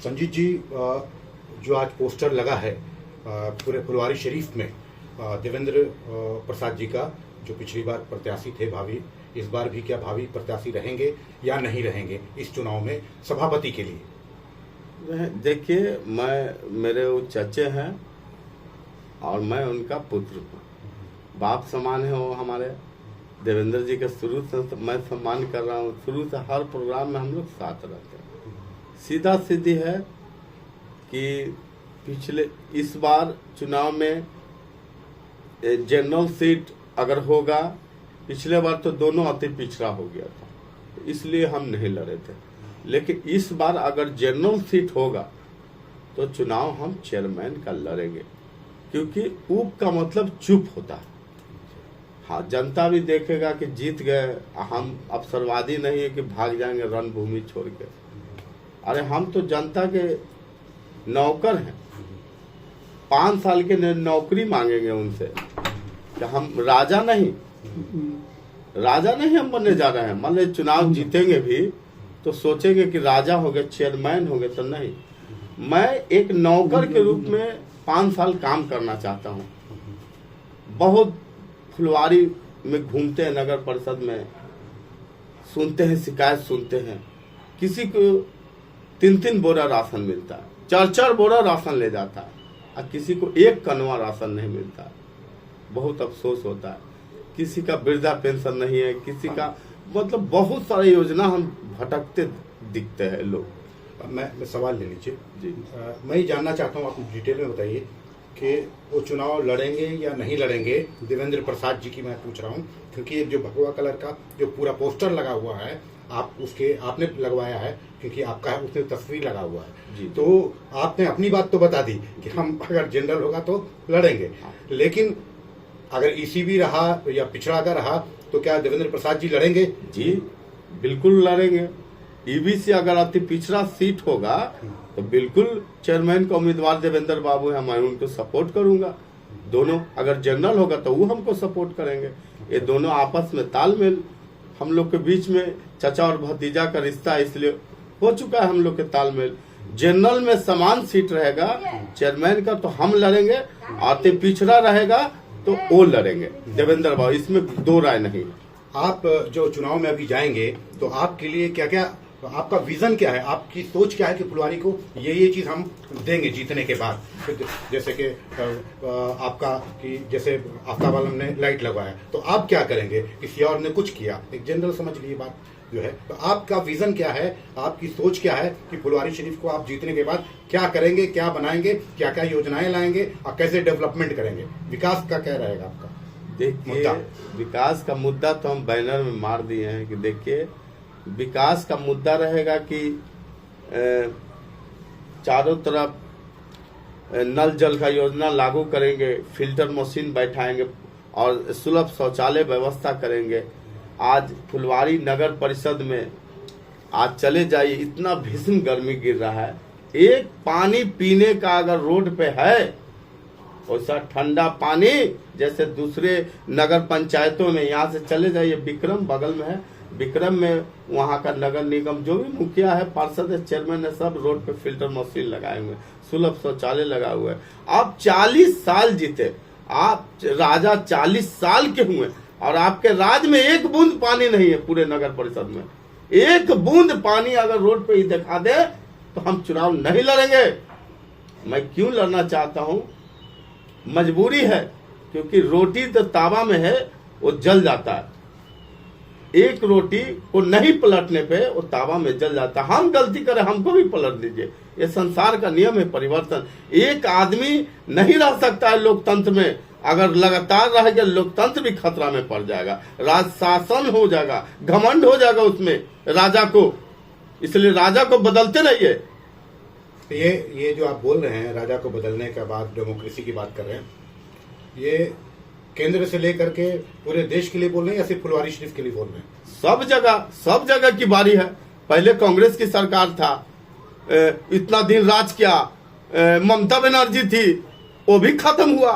संजीत जी, जो आज पोस्टर लगा है पूरे फुलवारी शरीफ में देवेंद्र प्रसाद जी का, जो पिछली बार प्रत्याशी थे भावी, इस बार भी क्या भावी प्रत्याशी रहेंगे या नहीं रहेंगे इस चुनाव में सभापति के लिए? देखिए, मेरे वो चचे हैं और मैं उनका पुत्र हूँ। बाप समान है वो हमारे। देवेंद्र जी का शुरू से मैं सम्मान कर रहा हूँ। शुरू से हर प्रोग्राम में हम लोग साथ रहते हैं। सीधा सीधी है कि इस बार चुनाव में जनरल सीट अगर होगा, पिछले बार तो दोनों अति पिछड़ा हो गया था, इसलिए हम नहीं लड़े थे। लेकिन इस बार अगर जनरल सीट होगा तो चुनाव हम चेयरमैन का लड़ेंगे, क्योंकि ऊप का मतलब चुप होता है। हाँ, जनता भी देखेगा कि जीत गए, हम अवसरवादी नहीं है कि भाग जाएंगे रणभूमि छोड़ के। अरे हम तो जनता के नौकर हैं। 5 साल के नौकरी मांगेंगे उनसे कि हम राजा नहीं हम बनने जा रहे हैं। मान लीजिए चुनाव जीतेंगे भी तो सोचेंगे कि राजा हो गए, चेयरमैन हो गए, तो नहीं। मैं एक नौकर के रूप में 5 साल काम करना चाहता हूँ। बहुत फुलवारी में घूमते हैं, नगर परिषद में सुनते हैं, शिकायत सुनते हैं। किसी को 3-3 बोरा राशन मिलता है, 4-4 बोरा राशन ले जाता है, और किसी को 1 कनवा राशन नहीं मिलता है। बहुत अफसोस होता है। किसी का वृद्धा पेंशन नहीं है, किसी का मतलब बहुत सारी योजना हम भटकते दिखते हैं लोग। मैं सवाल ले लीजिए जी। मैं ये जानना चाहता हूँ, आप डिटेल में बताइए कि वो चुनाव लड़ेंगे या नहीं लड़ेंगे। देवेंद्र प्रसाद जी की मैं पूछ रहा हूँ, क्योंकि एक जो भगवा कलर का जो पूरा पोस्टर लगा हुआ है, आपने लगवाया है, क्योंकि आपका है, उसमें तस्वीर लगा हुआ है जी। तो आपने अपनी बात तो बता दी कि हम अगर जनरल होगा तो लड़ेंगे, लेकिन अगर ईसीबी रहा या पिछड़ा का रहा तो क्या देवेंद्र प्रसाद जी लड़ेंगे? जी बिल्कुल लड़ेंगे। ईबीसी अगर अति पिछड़ा सीट होगा तो बिल्कुल चेयरमैन का उम्मीदवार देवेंद्र बाबू है, मैं उनको सपोर्ट करूंगा। दोनों अगर जनरल होगा तो वो हमको सपोर्ट करेंगे। ये दोनों आपस में तालमेल, हम लोग के बीच में चाचा और भतीजा का रिश्ता इसलिए हो चुका है। हम लोग के तालमेल जनरल में समान सीट रहेगा, चेयरमैन का तो हम लड़ेंगे, अति पिछड़ा रहेगा तो वो लड़ेंगे देवेंद्र बाबू, इसमें 2 राय नहीं। आप जो चुनाव में अभी जाएंगे तो आपके लिए क्या क्या, आपका विजन क्या है, आपकी सोच क्या है कि फुलवारी को ये चीज हम देंगे जीतने के बाद? जैसे कि आपका कि जैसे आफ्ताब आलम ने लाइट लगवाया, तो आप क्या करेंगे? किसी और ने कुछ किया, एक जनरल समझ लीजिए बात जो है। तो आपका विजन क्या है, आपकी सोच क्या है कि फुलवारी शरीफ को आप जीतने के बाद क्या करेंगे, क्या बनाएंगे, क्या क्या योजनाएं लाएंगे और कैसे डेवलपमेंट करेंगे? विकास का क्या रहेगा आपका? देखिए, विकास का मुद्दा तो हम बैनर में मार दिए हैं कि देखिए, विकास का मुद्दा रहेगा कि चारों तरफ नल जल का योजना लागू करेंगे, फिल्टर मशीन बैठाएंगे और सुलभ शौचालय व्यवस्था करेंगे। आज फुलवारी नगर परिषद में आज चले जाइए, इतना भीषण गर्मी गिर रहा है। एक पानी पीने का अगर रोड पे है वैसा ठंडा पानी जैसे दूसरे नगर पंचायतों में, यहाँ से चले जाइए, विक्रम बगल में है, विक्रम में वहाँ का नगर निगम जो भी मुखिया है, पार्षद है, चेयरमैन है, सब रोड पे फिल्टर मशीन लगाए हुए, सुलभ शौचालय लगा हुआ है। आप 40 साल जीते, आप राजा 40 साल के हुए और आपके राज में 1 बूंद पानी नहीं है पूरे नगर परिषद में। 1 बूंद पानी अगर रोड पे ही दिखा दे तो हम चुनाव नहीं लड़ेंगे। मैं क्यों लड़ना चाहता हूँ? मजबूरी है, क्योंकि रोटी तो तावा में है, वो जल जाता है। एक रोटी को नहीं पलटने पे वो तावा में जल जाता है। हम गलती करें, हमको भी पलट दीजिए। ये संसार का नियम है, परिवर्तन। एक आदमी नहीं रह सकता है लोकतंत्र में। अगर लगातार रहेगा, लोकतंत्र भी खतरा में पड़ जाएगा, राज शासन हो जाएगा, घमंड हो जाएगा उसमें राजा को। इसलिए राजा को बदलते रहिए। ये जो आप बोल रहे हैं राजा को बदलने के बाद डेमोक्रेसी की बात कर रहे हैं, ये केंद्र से लेकर के पूरे देश के लिए बोल रहे हैं या सिर्फ फुलवारी शरीफ के लिए बोल रहे हैं? सब जगह की बारी है। पहले कांग्रेस की सरकार था, इतना दिन राज किया, ममता बनर्जी थी, वो भी खत्म हुआ।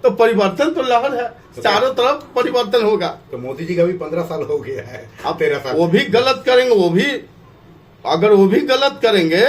तो परिवर्तन तो लहर है, चारों तरफ परिवर्तन होगा। तो मोदी जी का भी 15 साल हो गया है, अब 13 साल। वो भी गलत करेंगे, अगर वो भी गलत करेंगे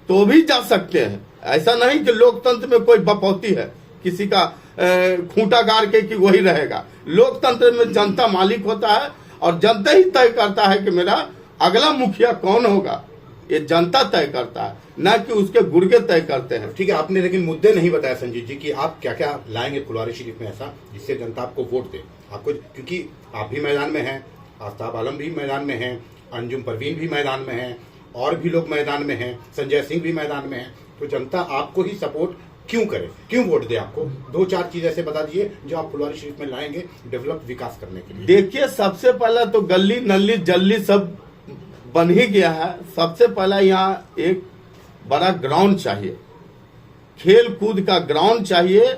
तो भी जा सकते हैं। ऐसा नहीं कि लोकतंत्र में कोई बपौती है, किसी का खूंटा गाड़ के कि वही रहेगा। लोकतंत्र में जनता मालिक होता है और जनता ही तय करता है कि मेरा अगला मुखिया कौन होगा। ये जनता तय करता है, न कि उसके गुर्गे तय करते हैं। ठीक है, आपने लेकिन मुद्दे नहीं बताया संजीव जी कि आप क्या क्या लाएंगे फुलवारी शरीफ में ऐसा जिससे जनता आपको वोट दे। आपको, क्योंकि आप भी मैदान में हैं, आफ्ताब आलम भी मैदान में हैं, अंजुम परवीन भी मैदान में हैं, और भी लोग मैदान में हैं, संजय सिंह भी मैदान में हैं, तो जनता आपको ही सपोर्ट क्यों करे, क्यों वोट दे आपको? 2-4 चीज ऐसे बता दीजिए जो आप फुलवारी शरीफ में लाएंगे डेवलप विकास करने के लिए। देखिए, सबसे पहला तो गली नली जल्ली सब बन ही गया है। सबसे पहला यहाँ एक बड़ा ग्राउंड चाहिए, खेल कूद का ग्राउंड चाहिए,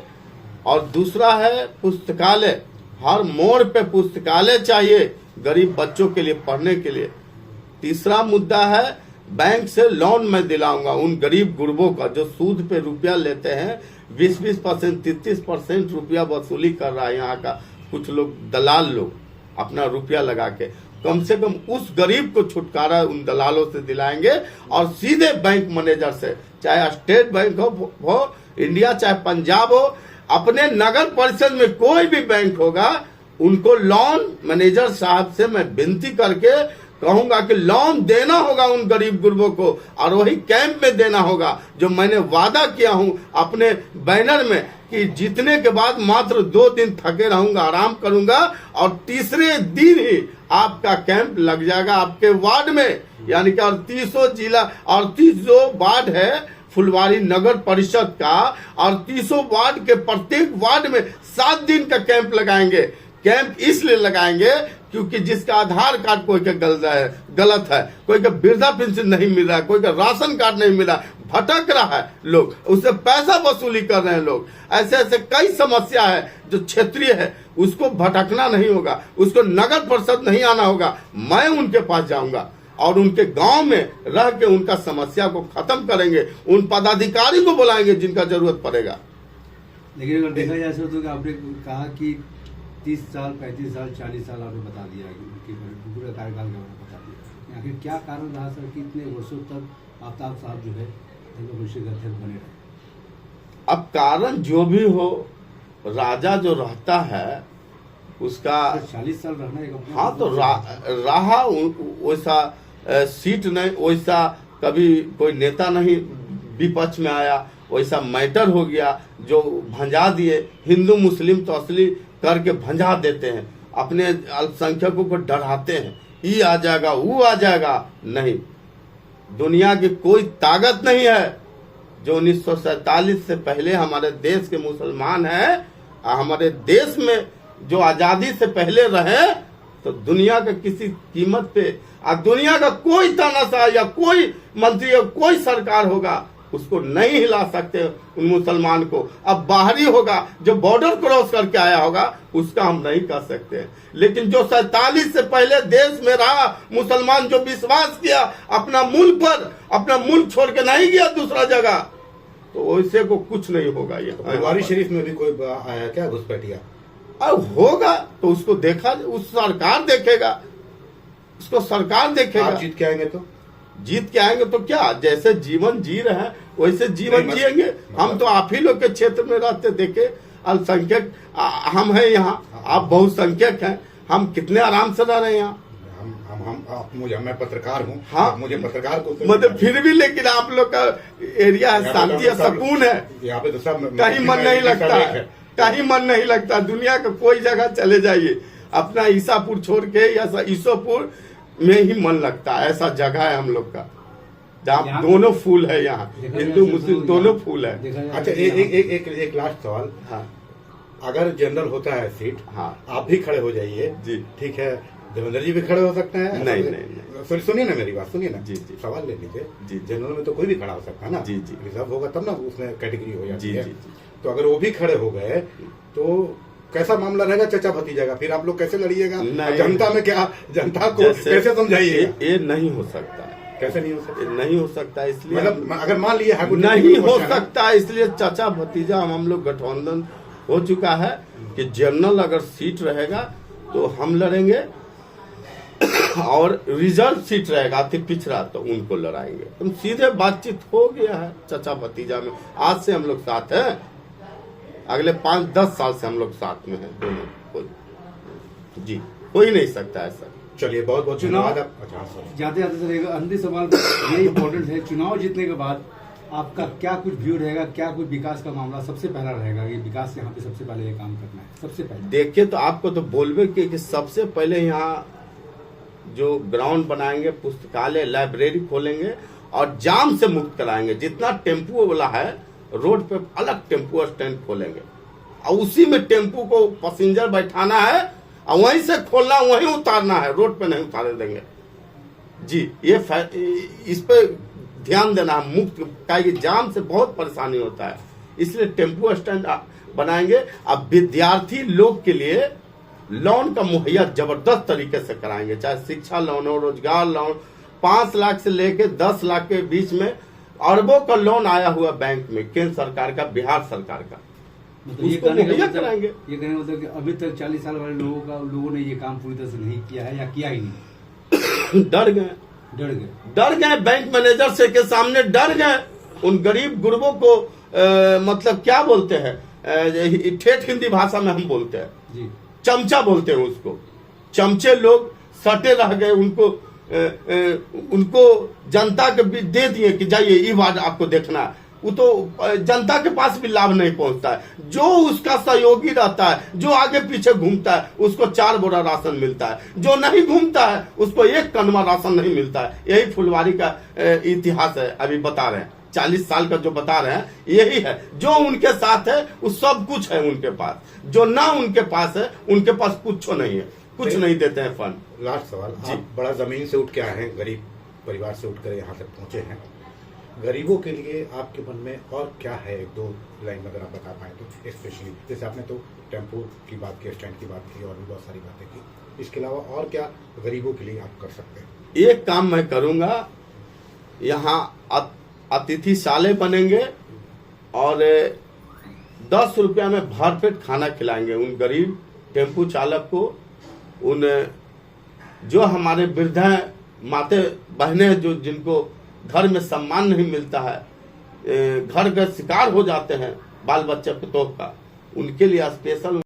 और दूसरा है पुस्तकालय। हर मोड़ पे पुस्तकालय चाहिए गरीब बच्चों के लिए पढ़ने के लिए। तीसरा मुद्दा है बैंक से लोन मैं दिलाऊंगा उन गरीब गुरबों का जो सूद पे रुपया लेते हैं। 20% 33% रुपया वसूली कर रहा है यहाँ का कुछ लोग, दलाल लोग अपना रुपया लगा के। कम से कम उस गरीब को छुटकारा उन दलालों से दिलाएंगे और सीधे बैंक मैनेजर से, चाहे स्टेट बैंक हो इंडिया, चाहे पंजाब हो, अपने नगर परिषद में कोई भी बैंक होगा, उनको लोन मैनेजर साहब से मैं विनती करके कहूंगा कि लोन देना होगा उन गरीब गुरबों को, और वही कैंप में देना होगा जो मैंने वादा किया हूं अपने बैनर में कि जीतने के बाद मात्र 2 दिन थके रहूंगा, आराम करूंगा, और तीसरे दिन ही आपका कैंप लग जाएगा आपके वार्ड में। यानी कि 38 जिला 38 वार्ड है फुलवारी नगर परिषद का, और 30 वार्ड के प्रत्येक वार्ड में 7 दिन का कैंप लगाएंगे। कैंप इसलिए लगाएंगे क्योंकि जिसका आधार कार्ड कोई का गलत है, कोई का वृद्धा पेंशन नहीं मिल रहा है, कोई का राशन कार्ड नहीं मिल रहा, भटक रहा है लोग, उससे पैसा वसूली कर रहे हैं लोग। ऐसे ऐसे कई समस्या है जो क्षेत्रीय है, उसको भटकना नहीं होगा, उसको नगर परिषद नहीं आना होगा। मैं उनके पास जाऊंगा और उनके गांव में रह के उनका समस्या को खत्म करेंगे, उन पदाधिकारी को बुलाएंगे जिनका जरूरत पड़ेगा। लेकिन अगर देखा जाए तो आपने कहा कि 30 साल 35 साल 40 साल आपने बता दिया कि पूरा कार्यकाल का बता दिया, आखिर क्या कारण रहा सर कि इतने वर्षों तक आफ्ताब साहब जो है अध्यक्ष बने रहे? अब कारण जो भी हो, राजा जो रहता है उसका 40 साल रहना एक, हाँ तो रहा वैसा सीट नहीं, वैसा कभी कोई नेता नहीं विपक्ष में आया, वैसा मैटर हो गया जो भंजा दिए। हिंदू मुस्लिम तो असली करके भंजा देते हैं, अपने अल्पसंख्यकों को डराते हैं, ये आ जाएगा वो आ जाएगा। नहीं, दुनिया की कोई ताकत नहीं है जो 1947 से पहले हमारे देश के मुसलमान हैं, हमारे देश में जो आजादी से पहले रहे, तो दुनिया का किसी कीमत पे दुनिया का कोई तानाशाह या कोई मंत्री या कोई सरकार होगा उसको नहीं हिला सकते उन मुसलमान को। अब बाहरी होगा जो बॉर्डर क्रॉस करके आया होगा उसका हम नहीं कर सकते, लेकिन जो 47 से पहले देश में रहा मुसलमान, जो विश्वास किया अपना मुल्क पर, अपना मुल्क छोड़ के नहीं गया दूसरा जगह, तो वैसे को कुछ नहीं होगा। ये फुलवारी शरीफ में भी कोई आया क्या घुसपैठिया? अब होगा तो उसको देखा, उस सरकार देखेगा, उसको सरकार देखेगा। आप जीत के आएंगे तो जीत के आएंगे तो क्या, जैसे जीवन जी रहे हैं वैसे जीवन जिएंगे। हम तो आप ही लोग के क्षेत्र में रहते देखे, अल्पसंख्यक हम हैं यहाँ, आप बहुसंख्यक हैं, हम कितने आराम से रह रहे हैं यहाँ। मैं पत्रकार हूँ, हाँ, मुझे पत्रकार को मतलब फिर भी, लेकिन आप लोग का एरिया है, शांति है, सुकून है, यहाँ पे तो सब कहीं मन नहीं लगता है, कहीं मन नहीं लगता। दुनिया का कोई जगह चले जाइए, अपना ईसापुर छोड़ के या ईसोपुर में ही मन लगता है। ऐसा जगह है हम लोग का जहाँ दोनों फूल है, यहाँ हिंदू मुस्लिम दोनों फूल है। अच्छा, एक लास्ट सवाल। हाँ, अगर जनरल होता है सीट, हाँ, आप भी खड़े हो जाइए जी, ठीक है, देवेंद्र जी भी खड़े हो सकते हैं। नहीं, सुनिए ना मेरी बात, सुनिए ना जी जी, सवाल ले लीजिए जी। जनरल में तो कोई भी खड़ा हो सकता है ना, जी जी, रिजर्व होगा तब ना उसमें कैटेगरी हो जाती है। जी। तो अगर वो भी खड़े हो गए तो कैसा मामला रहेगा? चचा भतीजा का फिर आप लोग कैसे लड़िएगा? जनता में क्या, जनता को कैसे समझाइएगा? ये नहीं हो सकता है। कैसे नहीं हो सकता? नहीं हो सकता, इसलिए मतलब अगर मान लिया नहीं हो सकता, इसलिए चाचा भतीजा हम लोग गठबंधन हो चुका है कि जनरल अगर सीट रहेगा तो हम लड़ेंगे और रिजर्व सीट रहेगा अति पिछड़ा तो उनको लड़ाएंगे। तुम सीधे बातचीत हो गया है चाचा भतीजा में। आज से हम लोग साथ हैं, अगले 5-10 साल से हम लोग साथ में हैं दोनों। कोई जी हो ही नहीं सकता ऐसा। चलिए बहुत बहुत चुनाव धन्यवाद। अच्छा सर, जाते जाते सर एक अंतिम सवाल ये इम्पोर्टेंट है, चुनाव जीतने के बाद आपका क्या कुछ व्यू रहेगा, क्या कुछ विकास का मामला सबसे पहला रहेगा? ये विकास यहाँ पे सबसे पहले ये काम करना है सबसे पहले। देखिए तो आपको तो बोलबे कि सबसे पहले यहाँ जो ग्राउंड बनाएंगे, पुस्तकालय लाइब्रेरी खोलेंगे और जाम से मुक्त कराएंगे। जितना टेम्पू वाला है रोड पे अलग टेम्पू स्टैंड खोलेंगे और उसी में टेम्पू को पैसेंजर बैठाना है और वहीं से खोलना वहीं उतारना है, रोड पे नहीं उतारे देंगे जी। ये इस पे ध्यान देना है। मुक्त का जाम से बहुत परेशानी होता है, इसलिए टेम्पू स्टैंड बनाएंगे। अब विद्यार्थी लोग के लिए लोन का मुहैया जबरदस्त तरीके से कराएंगे, चाहे शिक्षा लोन हो, रोजगार लोन। 5 लाख से लेके 10 लाख के बीच में अरबों का लोन आया हुआ बैंक में, केंद्र सरकार का, बिहार सरकार का। मतलब ये उसको कहने मुहैया का कराएंगे। ये कहने का मतलब कि अभी तक 40 साल वाले लोगों ने ये काम पूरी तरह से नहीं किया है या किया ही नहीं, डर गए डर गए। बैंक मैनेजर से के सामने डर गए। उन गरीब गुरबों को मतलब क्या बोलते हैं, ठेठ हिंदी भाषा में हम बोलते हैं जी, चमचा बोलते हैं उसको। चमचे लोग सटे रह गए, उनको जनता के बीच दे दिए कि जाइए ये बात आपको देखना है। वो तो जनता के पास भी लाभ नहीं पहुंचता है। जो उसका सहयोगी रहता है, जो आगे पीछे घूमता है, उसको 4 बोरा राशन मिलता है। जो नहीं घूमता है उसको 1 कनवा राशन नहीं मिलता है। यही फुलवारी का इतिहास है। अभी बता रहे हैं 40 साल का जो बता रहे हैं यही है। जो उनके साथ है वो सब कुछ है उनके पास, जो ना उनके पास है उनके पास कुछ नहीं है, कुछ नहीं देते हैं फंड। लास्ट सवाल, आप बड़ा जमीन से उठ के आए हैं, गरीब परिवार से उठकर यहाँ तक पहुंचे हैं। गरीबों के लिए आपके मन में और क्या है, 1-2 लाइन अगर आप बता पाए तो। स्पेशली जैसे आपने तो टेम्पो की बात की, स्टैंड की बात की और भी बहुत सारी बातें की, इसके अलावा और क्या गरीबों के लिए आप कर सकते हैं? एक काम मैं करूंगा, यहाँ अतिथिशाले बनेंगे और 10 रुपया में भरपेट खाना खिलाएंगे उन गरीब टेम्पू चालक को। उन जो हमारे वृद्ध माते बहनें जो जिनको घर में सम्मान नहीं मिलता है, घर का शिकार हो जाते हैं बाल बच्चे पुतोह का, उनके लिए स्पेशल